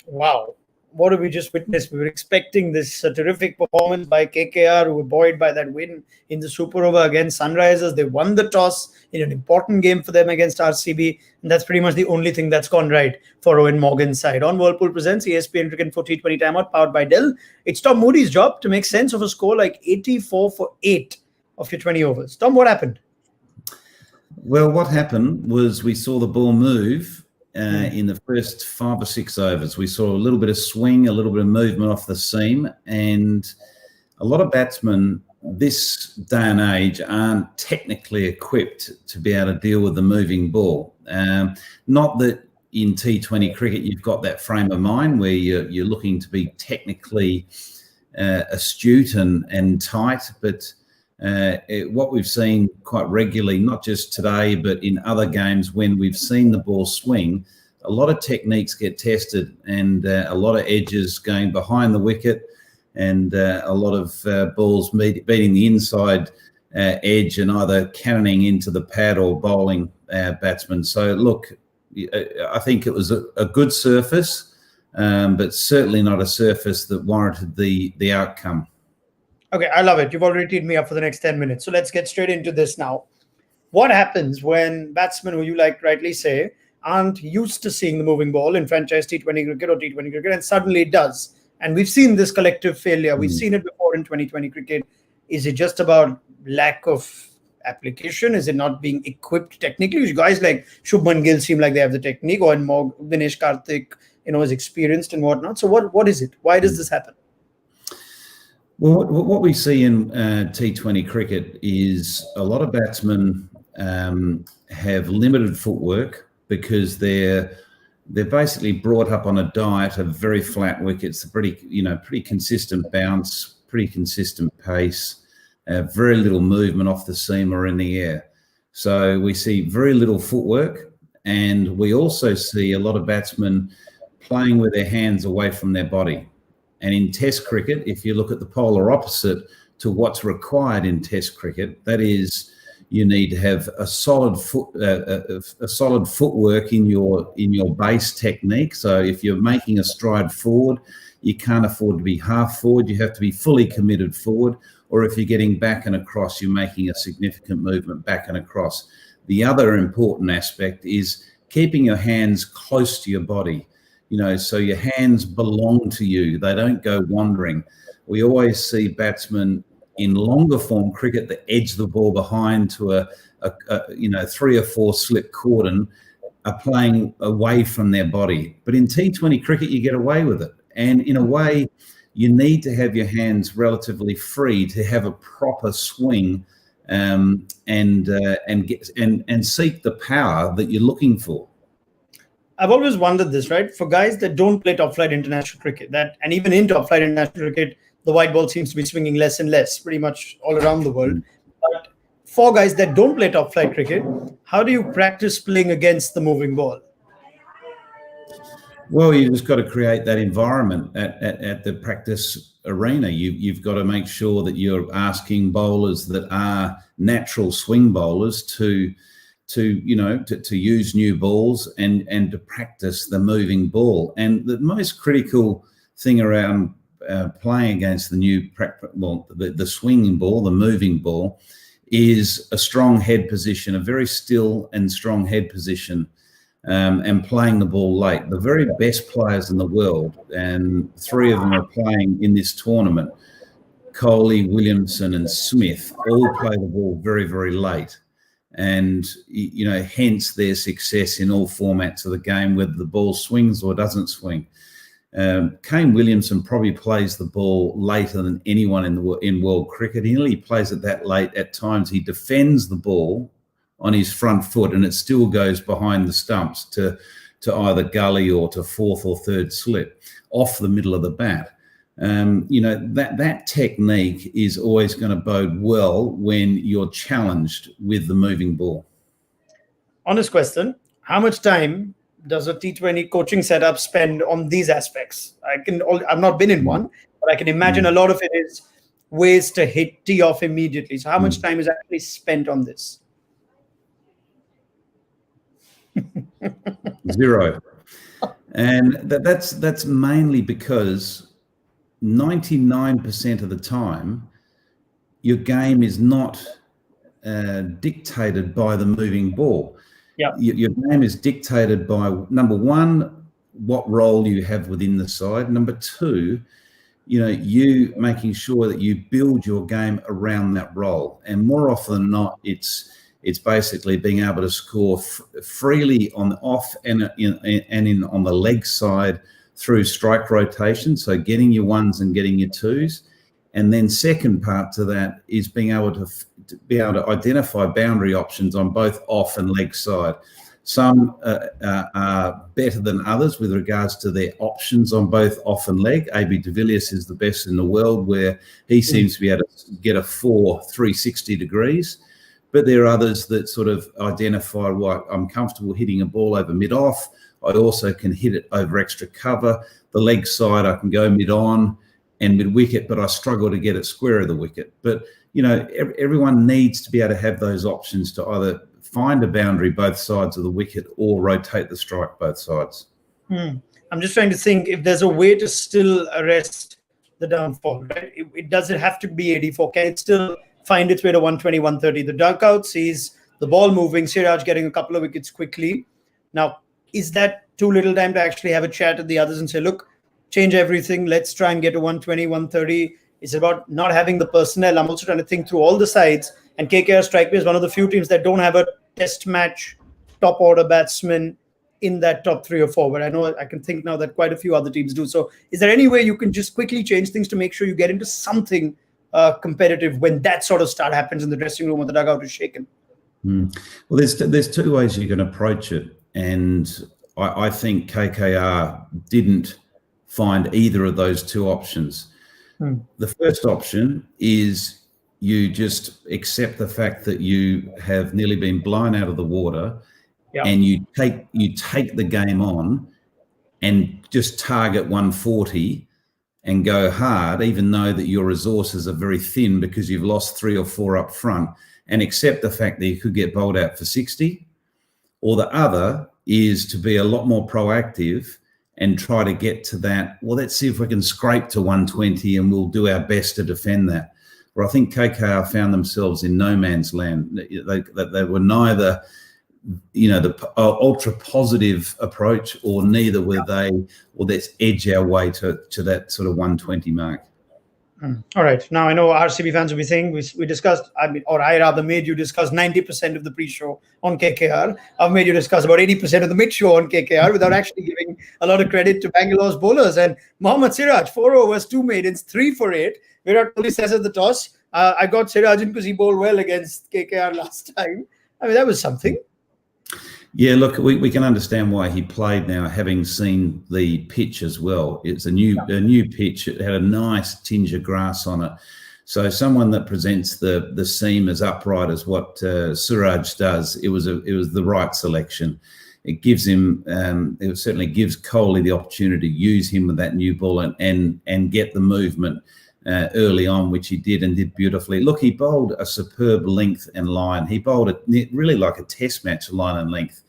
Wow. What have we just witnessed? We were expecting this terrific performance by KKR, who were buoyed by that win in the Super Over against Sunrisers. They won the toss in an important game for them against RCB, and that's pretty much the only thing that's gone right for Owen Morgan's side. On Whirlpool presents ESPN Cricket for T20 Timeout, powered by Dell. It's Tom Moody's job to make sense of a score like 84 for 8 of your 20 overs. Tom, what happened? Well, what happened was we saw the ball move in the first 5 or 6 overs. We saw a little bit of swing, a little bit of movement off the seam, and a lot of batsmen this day and age aren't technically equipped to be able to deal with the moving ball. Not that in T20 cricket you've got that frame of mind where you're looking to be technically astute and tight, but what we've seen quite regularly, not just today, but in other games when we've seen the ball swing, a lot of techniques get tested and a lot of edges going behind the wicket and a lot of balls beating the inside edge and either cannoning into the pad or bowling batsmen. So, look, I think it was a good surface, but certainly not a surface that warranted the outcome. Okay, I love it. You've already teed me up for the next 10 minutes. So let's get straight into this now. What happens when batsmen, who you like rightly say, aren't used to seeing the moving ball in franchise T20 cricket or T20 cricket, and suddenly it does? And we've seen this collective failure. We've seen it before in 2020 cricket. Is it just about lack of application? Is it not being equipped technically? Guys like Shubman Gill seem like they have the technique, or Dinesh Karthik, is experienced and whatnot. So what is it? Why does this happen? Well, what we see in T20 cricket is a lot of batsmen have limited footwork because they're basically brought up on a diet of very flat wickets, pretty consistent bounce, pretty consistent pace, very little movement off the seam or in the air. So we see very little footwork, and we also see a lot of batsmen playing with their hands away from their body. And in Test cricket, if you look at the polar opposite to what's required in Test cricket, that is, you need to have a solid footwork in your base technique. So if you're making a stride forward, you can't afford to be half forward. You have to be fully committed forward. Or if you're getting back and across, you're making a significant movement back and across. The other important aspect is keeping your hands close to your body. So your hands belong to you. They don't go wandering. We always see batsmen in longer form cricket that edge the ball behind to a 3 or 4 slip cordon are playing away from their body. But in T20 cricket, you get away with it. And in a way, you need to have your hands relatively free to have a proper swing and seek the power that you're looking for. I've always wondered this, right? For guys that don't play top-flight international cricket, and even in top-flight international cricket, the white ball seems to be swinging less and less, pretty much all around the world. But for guys that don't play top-flight cricket, how do you practice playing against the moving ball? Well, you just got to create that environment at the practice arena. You've got to make sure that you're asking bowlers that are natural swing bowlers to use new balls and to practice the moving ball. And the most critical thing around playing against the swinging ball, the moving ball, is a strong head position, a very still and strong head position, and playing the ball late. The very best players in the world, and 3 of them are playing in this tournament, Kohli, Williamson and Smith, all play the ball very, very late. And, hence their success in all formats of the game, whether the ball swings or doesn't swing. Kane Williamson probably plays the ball later than anyone in world cricket. He nearly plays it that late. At times he defends the ball on his front foot and it still goes behind the stumps to either gully or to 4th or 3rd slip off the middle of the bat. That technique is always going to bode well when you're challenged with the moving ball. Honest question, how much time does a T20 coaching setup spend on these aspects? I've not been in one, but I can imagine a lot of it is ways to tee off immediately. So how much time is actually spent on this? 0. And that's mainly because 99% of the time, your game is not dictated by the moving ball. Yeah. Your game is dictated by, number one, what role you have within the side. Number two, you making sure that you build your game around that role. And more often than not, it's basically being able to score freely on the off and on the leg side through strike rotation. So getting your ones and getting your twos. And then second part to that is being able to identify boundary options on both off and leg side. Some are better than others with regards to their options on both off and leg. AB de Villiers is the best in the world, where he seems to be able to get a 360 degrees. But there are others that sort of identify, well, I'm comfortable hitting a ball over mid-off. I also can hit it over extra cover. The leg side, I can go mid-on and mid-wicket, but I struggle to get it square of the wicket. But, everyone needs to be able to have those options to either find a boundary both sides of the wicket or rotate the strike both sides. I'm just trying to think if there's a way to still arrest the downfall, right? It doesn't have to be 84. Can it still find its way to 120, 130? The dugout sees the ball moving, Siraj getting a couple of wickets quickly. Now, is that too little time to actually have a chat with the others and say, look, change everything, let's try and get to 120, 130? It's about not having the personnel. I'm also trying to think through all the sides, and KKR strike me as one of the few teams that don't have a test match top order batsman in that top 3 or 4, but I know I can think now that quite a few other teams do. So is there any way you can just quickly change things to make sure you get into something competitive when that sort of start happens in the dressing room or the dugout is shaken? Well, there's two ways you can approach it, and I think KKR didn't find either of those two options. The first option is you just accept the fact that you have nearly been blown out of the water, and you take the game on and just target 140 and go hard, even though that your resources are very thin because you've lost 3 or 4 up front, and accept the fact that you could get bowled out for 60. Or the other is to be a lot more proactive and try to get to that, well, let's see if we can scrape to 120 and we'll do our best to defend that. Where I think KKR found themselves in no man's land. They were neither, the ultra positive approach, or neither were they, well, let's edge our way to that sort of 120 mark. All right. Now, I know RCB fans will be saying we discussed, I rather made you discuss 90% of the pre-show on KKR. I've made you discuss about 80% of the mid-show on KKR without actually giving a lot of credit to Bangalore's bowlers. And Mohammad Siraj, 4 overs, 2 maidens, 3 for 8. Virat Kohli says at the toss, I got Siraj in because he bowled well against KKR last time. I mean, that was something. Yeah, look, we can understand why he played now, having seen the pitch as well. It's a new pitch. It had a nice tinge of grass on it. So someone that presents the seam as upright as what Siraj does, it was the right selection. It gives him, it certainly gives Kohli the opportunity to use him with that new ball and get the movement early on, which he did and did beautifully. Look, he bowled a superb length and line. He bowled it really like a test match line and length.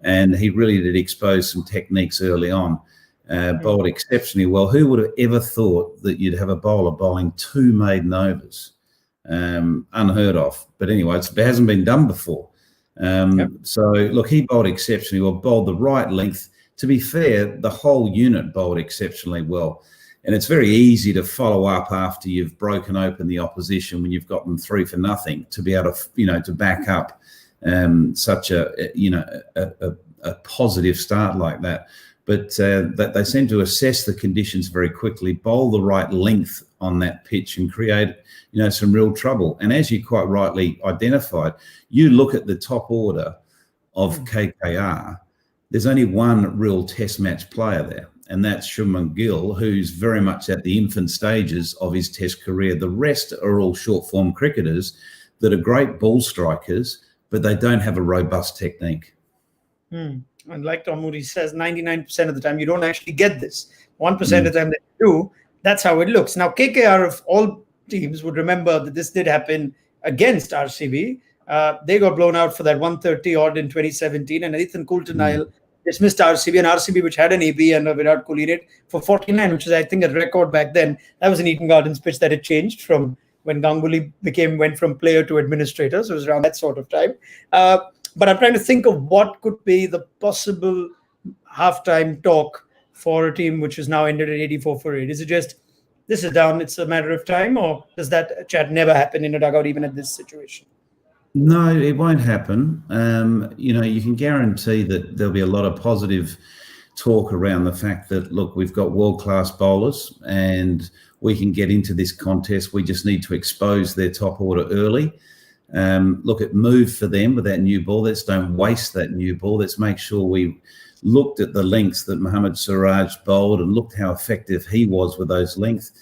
And he really did expose some techniques early on. Bowled exceptionally well. Who would have ever thought that you'd have a bowler bowling 2 maiden overs? Unheard of. But anyway, it hasn't been done before. So, look, he bowled exceptionally well, bowled the right length. To be fair, the whole unit bowled exceptionally well. And it's very easy to follow up after you've broken open the opposition when you've got them 3 for nothing to be able to, to back up such a positive start like that. But that they seem to assess the conditions very quickly, bowl the right length on that pitch and create, some real trouble. And as you quite rightly identified, you look at the top order of KKR, there's only one real test match player there, and that's Shubman Gill, who's very much at the infant stages of his test career. The rest are all short form cricketers that are great ball strikers, but they don't have a robust technique. And like Tom Moody says, 99% of the time you don't actually get this. 1% of the time that you do, that's how it looks. Now, KKR of all teams would remember that this did happen against RCB. They got blown out for that 130 odd in 2017, and Ethan Coulter-Nile dismissed RCB, and RCB, which had an AB and a Virat Kohli in it, for 49, which is, I think, a record back then. That was an Eden Gardens pitch that had changed from when Ganguly went from player to administrator. So it was around that sort of time. But I'm trying to think of what could be the possible halftime talk for a team which is now ended at 84 for 8. Is it just, this is down, it's a matter of time, or does that chat never happen in a dugout, even at this situation? No, it won't happen. You can guarantee that there'll be a lot of positive talk around the fact that, look, we've got world-class bowlers and we can get into this contest. We just need to expose their top order early. Look, it moved for them with that new ball. Let's don't waste that new ball. Let's make sure we looked at the lengths that Mohammad Siraj bowled and looked how effective he was with those lengths.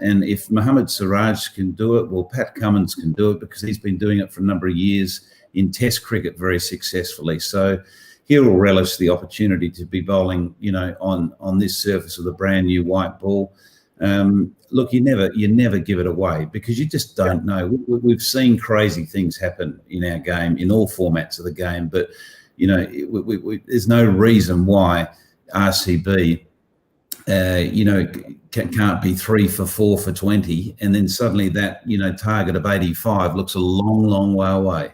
And if Mohammad Siraj can do it, well, Pat Cummins can do it because he's been doing it for a number of years in Test cricket very successfully. So he will relish the opportunity to be bowling, on this surface with a brand new white ball. Look, you never give it away because you just don't know. We've seen crazy things happen in our game, in all formats of the game, but there's no reason why RCB, can't be 3 for 4 for 20, and then suddenly that target of 85 looks a long, long way away.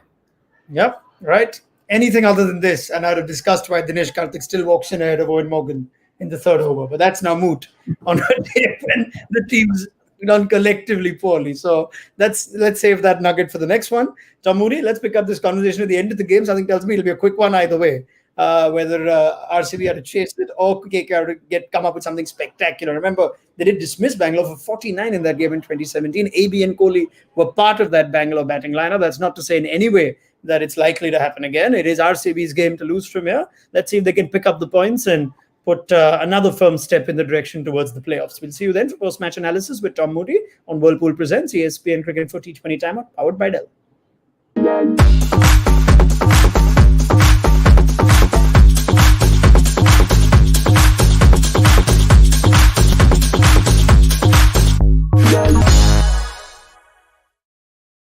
Yep, right. Anything other than this, and I'd have discussed why Dinesh Karthik still walks in ahead of Owen Morgan in the third over, but that's now moot on a day when the team's done collectively poorly. So let's save that nugget for the next one. Tom Moody, let's pick up this conversation at the end of the game. Something tells me it'll be a quick one either way. Whether RCB had to chase it or KKR to come up with something spectacular. Remember, they did dismiss Bangalore for 49 in that game in 2017. AB and Kohli were part of that Bangalore batting lineup. That's not to say in any way that it's likely to happen again. It is RCB's game to lose from here. Let's see if they can pick up the points and put another firm step in the direction towards the playoffs. We'll see you then for post-match analysis with Tom Moody on Whirlpool Presents ESPN Cricket for T20 Timeout, powered by Dell.